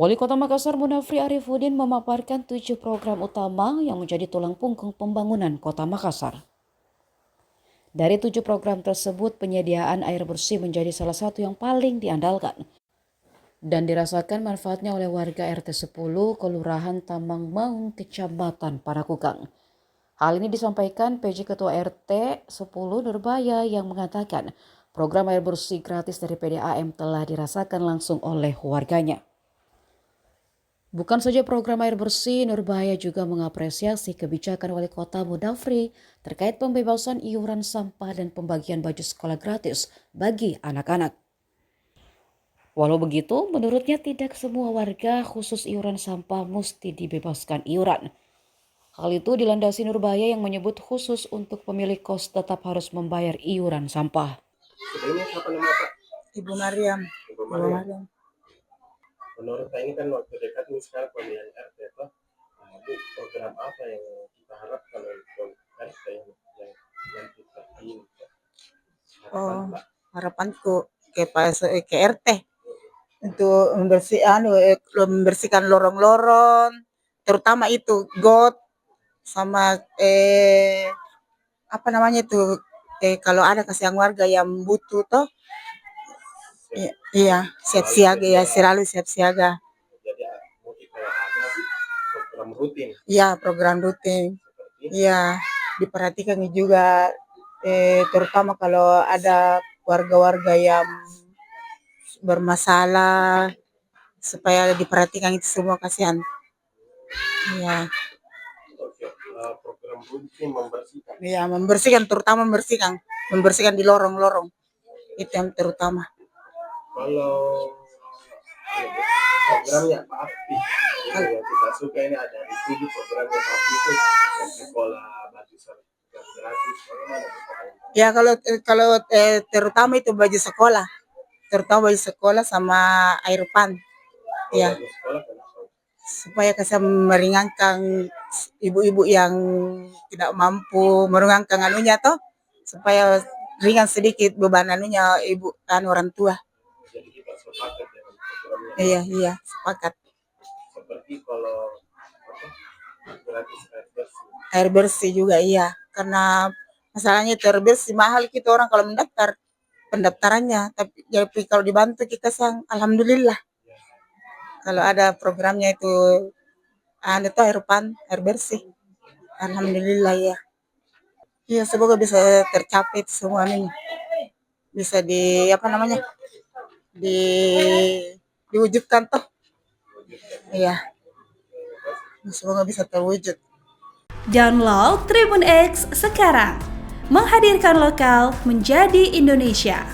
Wali Kota Makassar Munafri Arifudin memaparkan 7 program utama yang menjadi tulang punggung pembangunan Kota Makassar. Dari 7 program tersebut, penyediaan air bersih menjadi salah satu yang paling diandalkan dan dirasakan manfaatnya oleh warga RT 10 Kelurahan Tamang Maung, Kecamatan Parakukang. Hal ini disampaikan PJ Ketua RT 10 Nurbaya yang mengatakan program air bersih gratis dari PDAM telah dirasakan langsung oleh warganya. Bukan saja program air bersih, Nurbaya juga mengapresiasi kebijakan Wali Kota Munafri terkait pembebasan iuran sampah dan pembagian baju sekolah gratis bagi anak-anak. Walau begitu, menurutnya tidak semua warga khusus iuran sampah mesti dibebaskan iuran. Hal itu dilandasi Nurbaya yang menyebut khusus untuk pemilik kos tetap harus membayar iuran sampah. Sebenarnya siapa nama Pak? Ibu Mariam. Ibu Mariam. Menurut Pak ini kan waktu dekat nih sekarang pemilihan RT itu, Bu, program apa yang kita harapkan untuk RT yang kita ingin? Harapanku ke RT untuk membersihkan lorong-lorong, terutama itu got sama apa namanya itu kalau ada kasihan warga yang butuh toh, iya siap siaga ya, selalu siap siaga. Jadi kayak ada program rutin. Iya, program rutin. Iya, diperhatikan juga terutama kalau ada warga-warga yang bermasalah supaya diperhatikan itu semua, kasihan. Iya. Program rutin membersihkan. Iya, membersihkan, terutama membersihkan di lorong-lorong. Itu yang terutama. Kalau programnya Pak Api, yang kita suka ini ada di 7 programnya Pak Api itu yang sekolah baju gratis. Bagaimana? Ya kalau terutama itu baju sekolah, terutama baju sekolah sama air pan. Ya, supaya bisa meringankan ibu-ibu yang tidak mampu, meringankan anunya toh, supaya ringan sedikit beban anunya ibu kan orang tua. Jadi kita sepakat dengan programnya. Iya, sepakat. Seperti kalau gratis Air bersih juga iya, karena masalahnya air bersih mahal kita orang kalau mendaftar pendaftarannya, tapi kalau dibantu kita sang alhamdulillah. Kalau ada programnya itu air bersih, alhamdulillah ya. Iya, semoga bisa tercapai semua ini, bisa diwujudkan toh. Iya, semoga bisa terwujud. Download Tribun X sekarang, menghadirkan lokal menjadi Indonesia.